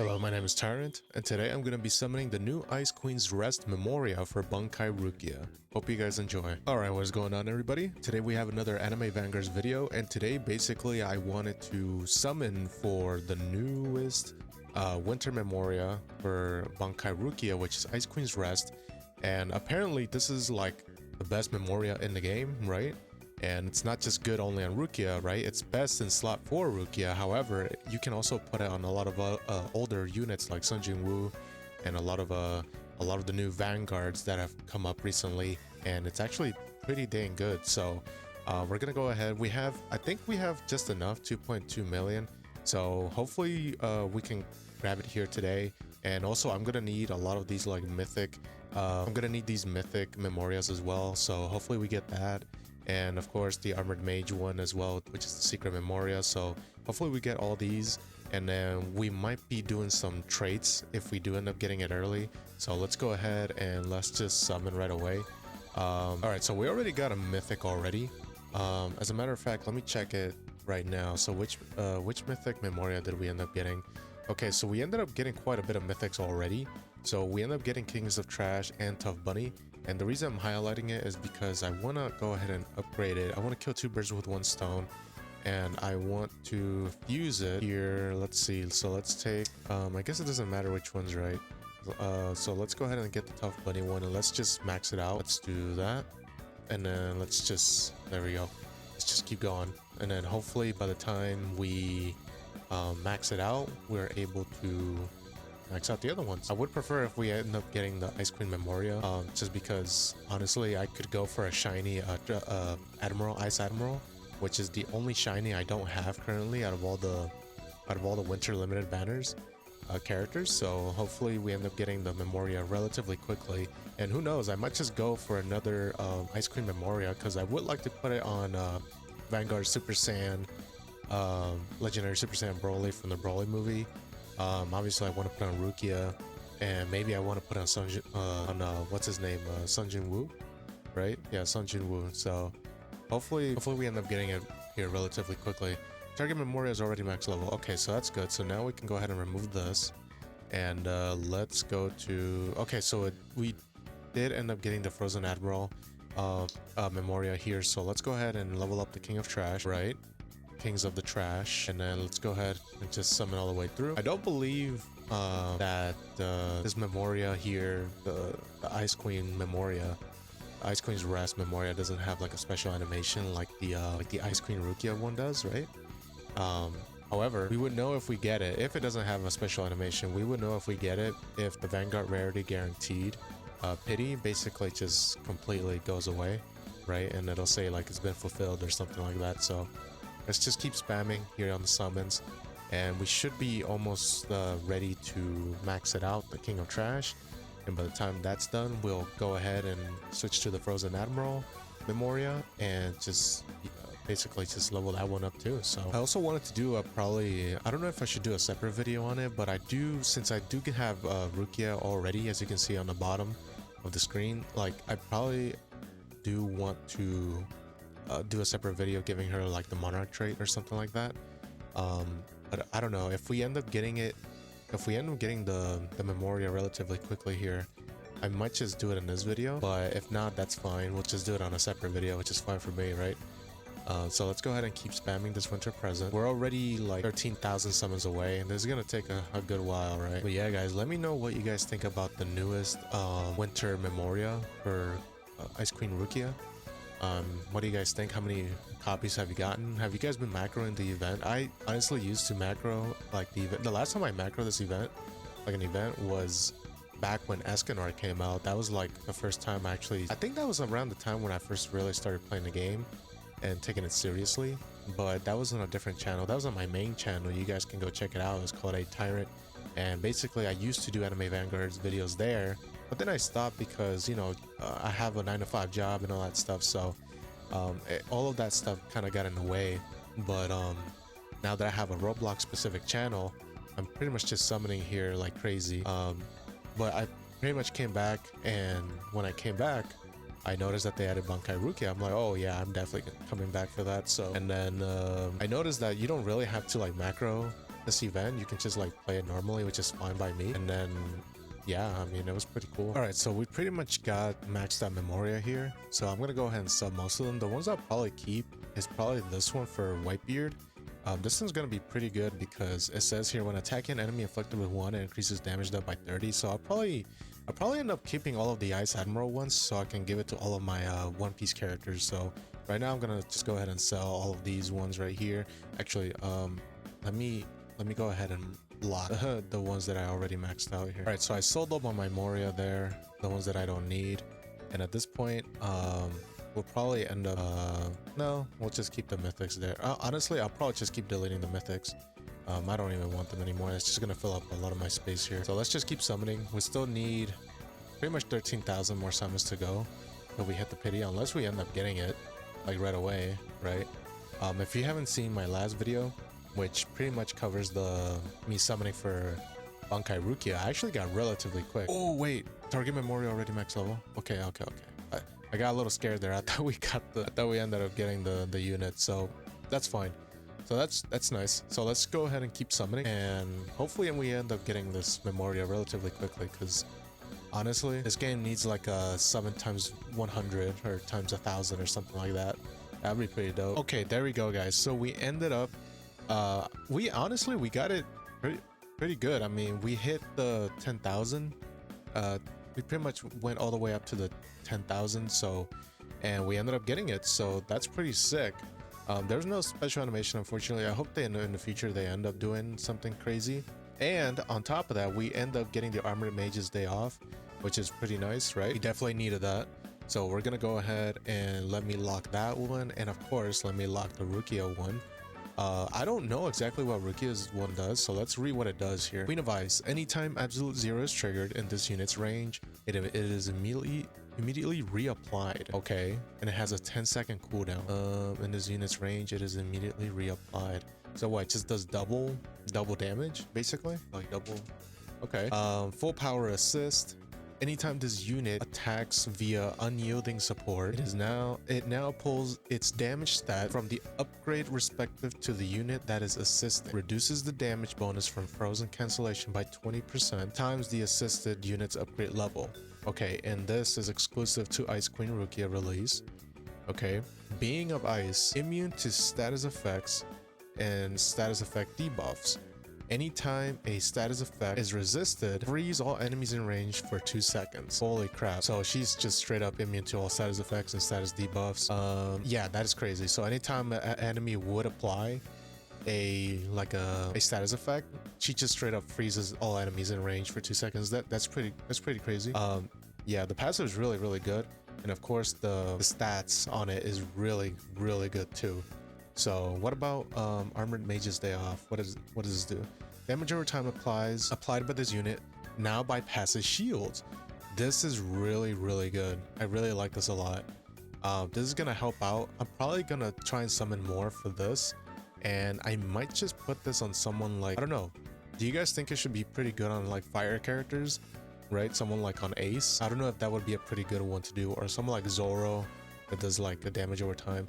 Hello, my name is Tyrant, and today I'm going to be summoning the new Ice Queen's Rest Memoria for Bankai Rukia. Hope you guys enjoy. Alright, what's going on everybody? Today we have another Anime Vanguards video, and today basically I wanted to summon for the newest Winter Memoria for Bankai Rukia, which is Ice Queen's Rest, and apparently this is like the best Memoria in the game, right? And it's not just good only on Rukia, right? It's best in slot 4 Rukia. However, you can also put it on a lot of older units like Sun Jin Woo and a lot of the new Vanguards that have come up recently, and it's actually pretty dang good. So we're gonna go ahead. I think we have just enough, 2.2 million. So hopefully we can grab it here today. And also I'm gonna need a lot of these like mythic. I'm gonna need these mythic Memorias as well. So hopefully we get that. And of course the armored mage one as well, which is the secret memoria. So hopefully we get all these, and then we might be doing some traits if we do end up getting it early. So let's go ahead and let's just summon right away. All right, so we already got a mythic already. As a matter of fact, let me check it right now. So which mythic memoria did we end up getting? Okay, so we ended up getting quite a bit of mythics already. So we ended up getting Kings of Trash and Tough Bunny. And the reason I'm highlighting it is because I want to go ahead and upgrade it. I want to kill two birds with one stone. And I want to fuse it here. Let's see. So let's take, I guess it doesn't matter which one's right. So let's go ahead and get the Tough Bunny one, and let's just max it out. Let's do that. And then let's just, there we go. Let's just keep going. And then hopefully by the time we max it out, we're able to max out the other ones. I would prefer if we end up getting the Ice Queen Memoria, just because honestly I could go for a shiny Ice Admiral, which is the only shiny I don't have currently out of all the winter limited banners characters. So hopefully we end up getting the Memoria relatively quickly, and who knows, I might just go for another Ice Queen Memoria, because I would like to put it on Vanguard Super Saiyan, Legendary Super Saiyan Broly from the Broly movie. Obviously I want to put on Rukia, and maybe I want to put on what's his name, Sun Jin Woo, right? Yeah, Sun Jin Woo. So hopefully we end up getting it here relatively quickly. Target Memoria is already max level. Okay, so that's good. So now we can go ahead and remove this, and let's go to, okay, so we did end up getting the Frozen Admiral Memoria here. So let's go ahead and level up the King of Trash, right? Kings of the Trash, and then let's go ahead and just summon all the way through. I don't believe that this Memoria here, the Ice Queen Memoria, Ice Queen's Rest Memoria, doesn't have like a special animation like the Ice Queen Rukia one does, right? However, we would know if we get it. If it doesn't have a special animation, we would know if we get it if the Vanguard rarity guaranteed pity basically just completely goes away, right? And it'll say like it's been fulfilled or something like that. So let's just keep spamming here on the summons, and we should be almost ready to max it out, the King of Trash. And by the time that's done, we'll go ahead and switch to the Frozen Admiral Memoria and just basically just level that one up too. So I also wanted to do I don't know if I should do a separate video on it, but I do, since I do have Rukia already, as you can see on the bottom of the screen, like I probably do want to do a separate video giving her like the Monarch trait or something like that. But I don't know, if we end up getting it, if we end up getting the Memoria relatively quickly here, I might just do it in this video. But if not, that's fine, we'll just do it on a separate video, which is fine for me, right? So let's go ahead and keep spamming this winter present. We're already like 13,000 summons away, and this is gonna take a good while, right? But yeah guys, let me know what you guys think about the newest winter Memoria for Ice Queen Rukia. What do you guys think? How many copies have you gotten? Have you guys been macroing the event? I honestly used to macro like the event. The last time I macro this event, like an event, was back when Escanor came out. That was like the first time I think that was around the time when I first really started playing the game and taking it seriously. But that was on a different channel. That was on my main channel. You guys can go check it out. It's called A Tyrant, and basically I used to do Anime Vanguards videos there, but then I stopped because, you know, I have a 9-to-5 job and all that stuff. So all of that stuff kind of got in the way. But now that I have a Roblox specific channel, I'm pretty much just summoning here like crazy. But I pretty much came back, and when I came back, I noticed that they added Bankai Rukia. I'm like, oh yeah, I'm definitely coming back for that. So, and then I noticed that you don't really have to like macro this event, you can just like play it normally, which is fine by me. And then yeah, I mean, it was pretty cool. All right, so we pretty much got maxed out Memoria here. So I'm gonna go ahead and sub most of them. The ones I'll probably keep is probably this one for Whitebeard. This one's gonna be pretty good because it says here when attacking an enemy inflicted with 1, it increases damage dealt by 30. So I'll probably end up keeping all of the Ice Admiral ones so I can give it to all of my One Piece characters. So right now I'm gonna just go ahead and sell all of these ones right here. Actually, let me go ahead and lock the ones that I already maxed out here. All right, so I sold up on my Memoria there, the ones that I don't need. And at this point, we'll probably end up, no, we'll just keep the mythics there. Honestly, I'll probably just keep deleting the mythics. I don't even want them anymore. It's just gonna fill up a lot of my space here. So let's just keep summoning. We still need pretty much 13,000 more summons to go till we hit the pity, unless we end up getting it like right away, right? If you haven't seen my last video, which pretty much covers me summoning for Bankai Rukia, I actually got relatively quick. Oh wait, target Memoria already max level. Okay. I got a little scared there. I thought we ended up getting the unit, so that's fine. So that's nice. So let's go ahead and keep summoning, and hopefully we end up getting this Memoria relatively quickly, because honestly, this game needs like a 7 times 100 or times 1,000 or something like that. That'd be pretty dope. Okay, there we go, guys. So we ended up, we got it pretty good. I mean, we hit the 10,000. We pretty much went all the way up to the 10,000. So, and we ended up getting it. So that's pretty sick. There's no special animation, unfortunately. I hope in the future they end up doing something crazy. And on top of that, we end up getting the Armored Mage's Day off, which is pretty nice, right? We definitely needed that. So we're gonna go ahead and let me lock that one, and of course let me lock the Rukia one. I don't know exactly what Rukia's one does, so let's read what it does here. Queen of Ice. Anytime Absolute Zero is triggered in this unit's range, it is immediately reapplied. Okay, and it has a 10-second cooldown. In this unit's range, it is immediately reapplied. So what? It just does double damage, basically, like double. Okay. Full power assist. Anytime this unit attacks via unyielding support, it now pulls its damage stat from the upgrade respective to the unit that is assisted. Reduces the damage bonus from frozen cancellation by 20% times the assisted unit's upgrade level. Okay, and this is exclusive to Ice Queen Rukia release. Okay, being of ice, immune to status effects and status effect debuffs. Anytime a status effect is resisted, freeze all enemies in range for 2 seconds. Holy crap. So she's just straight up immune to all status effects and status debuffs. Yeah, that is crazy. So anytime an enemy would apply a status effect, she just straight up freezes all enemies in range for 2 seconds. That's pretty crazy. Yeah, the passive is really good. And of course the stats on it is really good too. So what about Armored Mage's Day off? What does this do? Damage over time applied by this unit now bypasses shields. This is really good. I really like this a lot. This is gonna help out. I'm probably gonna try and summon more for this, and I might just put this on someone like, I don't know. Do you guys think it should be pretty good on like fire characters, right? Someone like on Ace. I don't know if that would be a pretty good one to do, or someone like Zoro that does like a damage over time.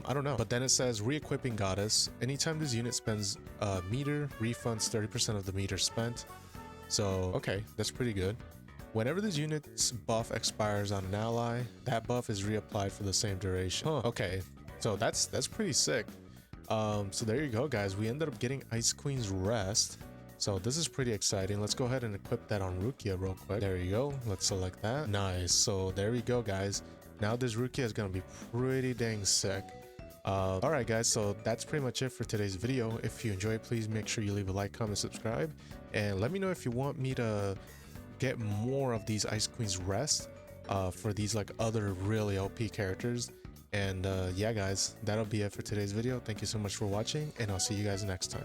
I don't know. But then it says re-equipping Goddess. Anytime this unit spends a meter, refunds 30% of the meter spent. So okay, that's pretty good. Whenever this unit's buff expires on an ally, that buff is reapplied for the same duration. Huh. Okay, so that's pretty sick. So there you go, guys. We ended up getting Ice Queen's Rest. So this is pretty exciting. Let's go ahead and equip that on Rukia real quick. There you go. Let's select that. Nice. So there we go, guys. Now this Rukia is gonna be pretty dang sick. Alright guys, so that's pretty much it for today's video. If you enjoyed, please make sure you leave a like, comment, subscribe, and let me know if you want me to get more of these Ice Queen's Rest for these like other really OP characters. And yeah guys, that'll be it for today's video. Thank you so much for watching, and I'll see you guys next time.